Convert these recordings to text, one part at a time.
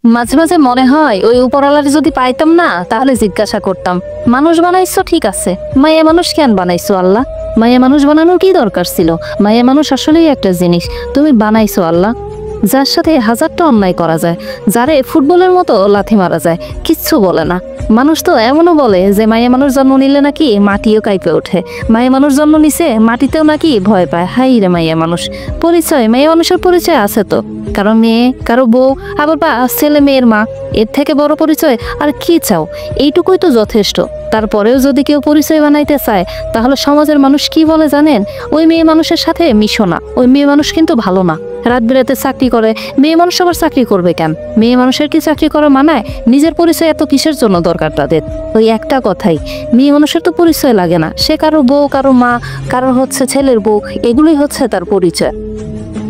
মাঝে মাঝে মনে হয় ওই উপরওয়ালার যদি পাইতাম না তাহলে জিজ্ঞাসা করতাম, মানুষ বানাইছো ঠিক আছে, মায়া মানুষ কেন বানাইছো আল্লাহ? মায়া মানুষ বানানোর কি দরকার ছিল? মায়া মানুষ আসলেই একটা জিনিস তুমি বানাইছো আল্লাহ, যার সাথে হাজারটা অন্যায় করা যায়, যারে ফুটবলের মতো লাথি মারা যায়, কিচ্ছু বলে না। মানুষ তো এমনও বলে যে মায়া মানুষ জন্ম নিলে নাকি মাটিও কাঁপে ওঠে, মায়া মানুষ জন্ম নিছে মাটিতেও নাকি ভয় পায়। হাই রে মায়া মানুষ! পরিচয় মায়া মানুষের পরিচয় আছে তো, কারো মেয়ে, কারো বউ, আবার বা ছেলে মেয়ের মা, এর থেকে বড় পরিচয় আর কি চাও? এইটুকুই তো যথেষ্ট। তারপরেও যদি কেউ পরিচয় বানাইতে চায় তাহলে সমাজের মানুষ কি বলে জানেন? ওই মেয়ে মানুষের সাথে মিশো না, ওই মেয়ে মানুষ কিন্তু ভালো না, রাত বেরাতে চাকরি করে। মেয়ে মানুষ আবার চাকরি করবে কেন? মেয়ে মানুষের কি চাকরি করা মানায়? নিজের পরিচয় এত কিসের জন্য দরকার তাদের? ওই একটা কথাই, মেয়ে মানুষের তো পরিচয় লাগে না, সে কারো বউ, কারো মা, কারো হচ্ছে ছেলের বউ, এগুলোই হচ্ছে তার পরিচয়।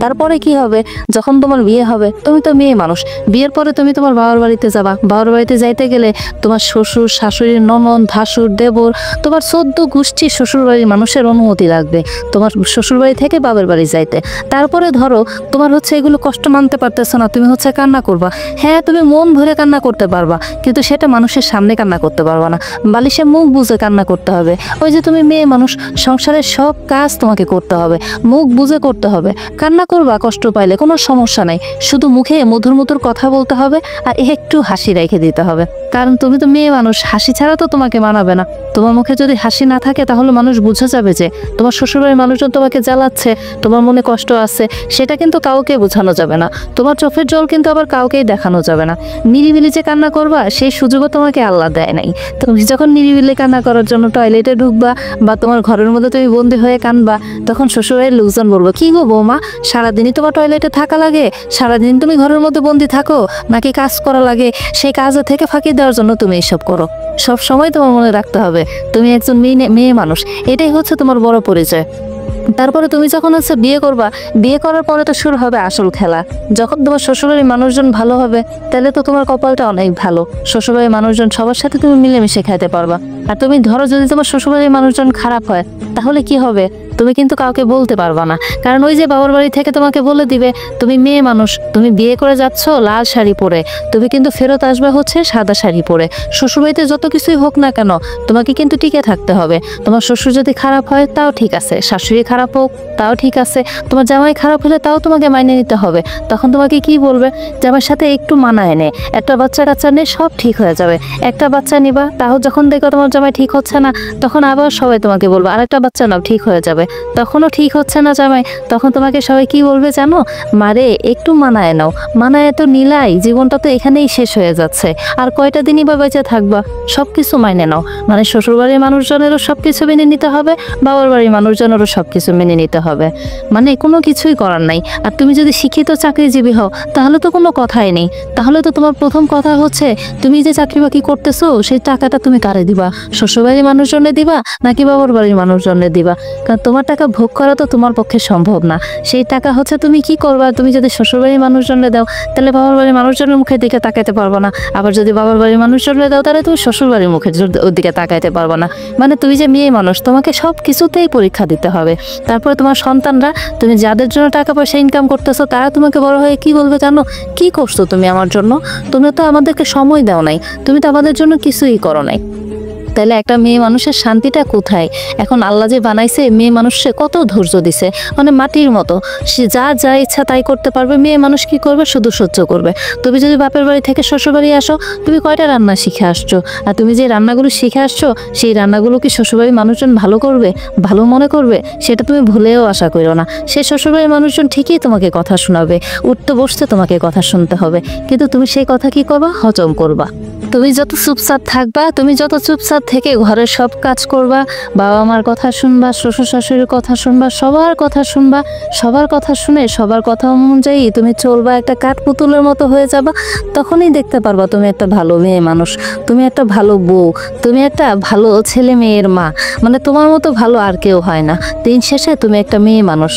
তারপরে কি হবে? যখন তোমার বিয়ে হবে, তুমি তো মেয়ে মানুষ, বিয়ের পরে তুমি তোমার বাবার বাড়িতে যাবা। বাবার বাড়িতে যাইতে গেলে তোমার শ্বশুর, শাশুড়ির, ননদ, ভাসুর, দেবর, তোমার 14 গোষ্ঠী শ্বশুর বাড়ির মানুষের অনুমতি লাগবে তোমার শ্বশুর বাড়ি থেকে বাবার বাড়ি যাইতে। তারপরে ধরো তোমার হচ্ছে এগুলো কষ্ট মানতে পারতেছো না, তুমি হচ্ছে কান্না করবা। হ্যাঁ, তুমি মন ভরে কান্না করতে পারবা, কিন্তু সেটা মানুষের সামনে কান্না করতে পারবা না, বালিশে মুখ বুঝে কান্না করতে হবে। ওই যে তুমি মেয়ে মানুষ, সংসারের সব কাজ তোমাকে করতে হবে, মুখ বুঝে করতে হবে। কান্না করবা কষ্ট পাইলে, কোনো সমস্যা নাই, শুধু মুখে মধুর মধুর কথা বলতে হবে আর একটু হাসি রেখে দিতে হবে, কারণ তুমি তো মেয়ে মানুষ, হাসি ছাড়া তো তোমাকে মানাবে না। তোমার মুখে যদি হাসি না থাকে তাহলে মানুষ বুঝে যাবে যে তোমার শ্বশুরবাড়ির মানুষজন তোমাকে জ্বালাচ্ছে, তোমার মনে কষ্ট আছে, সেটা কিন্তু কাউকে বোঝানো যাবে না। তোমার চোখের জল কিন্তু আবার কাউকেই দেখানো যাবে না। নিরিবিলি যে কান্না করবা সেই সুযোগও তোমাকে আল্লাহ দেয় নাই। তুমি যখন নিরিবিলি কান্না করার জন্য টয়লেটে ঢুকবা বা তোমার ঘরের মধ্যে তুমি বন্দি হয়ে কানবা, তখন শ্বশুরবাড়ির লোকজন বলবো, কি গো বৌমা, সারাদিনই তোমার টয়লেটে থাকা লাগে? সারাদিন তুমি ঘরের মধ্যে বন্দি থাকো নাকি কাজ করা লাগে? সেই কাজে থেকে ফাঁকি দেওয়ার জন্য তুমি এসব করো। সব সময় তোমার মনে রাখতে হবে তুমি একজন মেয়ে মানুষ, এটাই হচ্ছে তোমার বড় পরিচয়। তারপরে তুমি যখন হচ্ছে বিয়ে করবা, বিয়ে করার পরে তো শুরু হবে আসল খেলা। যখন তোমার শ্বশুরবাড়ির মানুষজন ভালো হবে, তাহলে তো তোমার কপালটা অনেক ভালো। শ্বশুরবাড়ির মানুষজন সবার সাথে তুমি মিলেমিশে খাইতে পারবা। আর তুমি ধরো যদি তোমার শ্বশুরবাড়ির মানুষজন খারাপ হয়, তাহলে কি হবে? তুমি কিন্তু কাউকে বলতে পারবা না, কারণ ওই যে বাবার বাড়ি থেকে তোমাকে বলে দিবে তুমি মেয়ে মানুষ, তুমি বিয়ে করে যাচ্ছ লাল শাড়ি পরে, তুমি কিন্তু ফেরত আসবে হচ্ছে সাদা শাড়ি পরে। শ্বশুরবাড়িতে যত কিছুই হোক না কেন তোমাকে কিন্তু টিকে থাকতে হবে। তোমার শ্বশুর যদি খারাপ হয় তাও ঠিক আছে, শাশুড়ি খারাপ হোক তাও ঠিক আছে, তোমার জামাই খারাপ হলে তাও তোমাকে মাইনে নিতে হবে। তখন তোমাকে কি বলবে? জামাইয়ের সাথে একটু মানায় নে, একটা বাচ্চা কাচ্চা নে, সব ঠিক হয়ে যাবে। একটা বাচ্চা নিবা, তাও যখন দেখো তোমার জামাই ঠিক হচ্ছে না, তখন আবার সবাই তোমাকে বলবে আরেকটা বাচ্চা নাও, ঠিক হয়ে যাবে। তখনও ঠিক হচ্ছে না জামাই, তখন তোমাকে সবাই কি বলবে জানো? মারে একটু মানায় নাও, মানায় তো নিলাই, জীবনটা তো এখানেই শেষ হয়ে যাচ্ছে, আর কয়টা দিনই বা বেঁচে থাকবা, সবকিছু মাইনে নাও। মানে শ্বশুরবাড়ির মানুষজনেরও সবকিছু মেনে নিতে হবে, বাবার বাড়ির মানুষজনেরও সবকিছু মেনে নিতে হবে, মানে কোনো কিছুই করার নাই। আর তুমি যদি শিক্ষিত চাকরিজীবী হও তাহলে তো কোনো কথাই নেই। তাহলে তো তোমার প্রথম কথা হচ্ছে তুমি যে চাকরি বাকরি করতেছো সেই টাকাটা তুমি কারে দিবা? শ্বশুরবাড়ির মানুষজনে দিবা নাকি বাবার বাড়ির মানুষজনে দিবা? কারণ তোমার টাকা ভোগ করা তো তোমার পক্ষে সম্ভব না। সেই টাকা হচ্ছে তুমি কি করবা? তুমি যদি শ্বশুরবাড়ির মানুষজনে দাও তাহলে বাবার বাড়ির মানুষজনের মুখের দিকে তাকাইতে পারবো না, আবার যদি বাবার বাড়ির মানুষজনে দাও তাহলে তুমি শ্বশুরবাড়ির মুখের দিকে তাকাইতে পারবো না। মানে তুমি যে মেয়ে মানুষ, তোমাকে সব কিছুতেই পরীক্ষা দিতে হবে। তারপরে তোমার সন্তানরা, তুমি যাদের জন্য টাকা পয়সা ইনকাম করতেছো, তারা তোমাকে বড় হয়ে কি বলবে জানো? কি করছো তুমি আমার জন্য? তুমি তো আমাদেরকে সময় দাও নাই, তুমি তো আমাদের জন্য কিছুই করো নাই। তাহলে একটা মেয়ে মানুষের শান্তিটা কোথায়? এখন আল্লাহ যে বানাইছে মেয়ে মানুষে কত ধৈর্য দিছে, মানে মাটির মতো, সে যা যা ইচ্ছা তাই করতে পারবে। মেয়ে মানুষ কি করবে? শুধু সহ্য করবে। তুমি যদি বাপের বাড়ি থেকে শ্বশুর বাড়ি আসো, তুমি কয়টা রান্না শিখে আসছো? আর তুমি যে রান্নাগুলো শিখে আসছো সেই রান্নাগুলো কি শ্বশুরবাড়ির মানুষজন ভালো করবে, ভালো মনে করবে? সেটা তুমি ভুলেও আশা করো না। সে শ্বশুরবাড়ির মানুষজন ঠিকই তোমাকে কথা শোনাবে, উঠতে বসতে তোমাকে কথা শুনতে হবে, কিন্তু তুমি সেই কথা কি করবা? হজম করবা। তুমি যত চুপচাপ থাকবা, তুমি যত চুপচাপ থেকে ঘরের সব কাজ করবা, বাবা মার কথা শুনবা, শ্বশুর শাশুড়ির কথা শুনবা, সবার কথা শুনবা, সবার কথা শুনে সবার কথা অনুযায়ী তুমি চলবা, একটা কাঠপুতুলের মতো হয়ে যাবা, তখনই দেখতে পারবা তুমি একটা ভালো মেয়ে মানুষ, তুমি একটা ভালো বউ, তুমি একটা ভালো ছেলে মেয়ের মা। মানে তোমার মতো ভালো আর কেউ হয় না। দিন শেষে তুমি একটা মেয়ে মানুষ।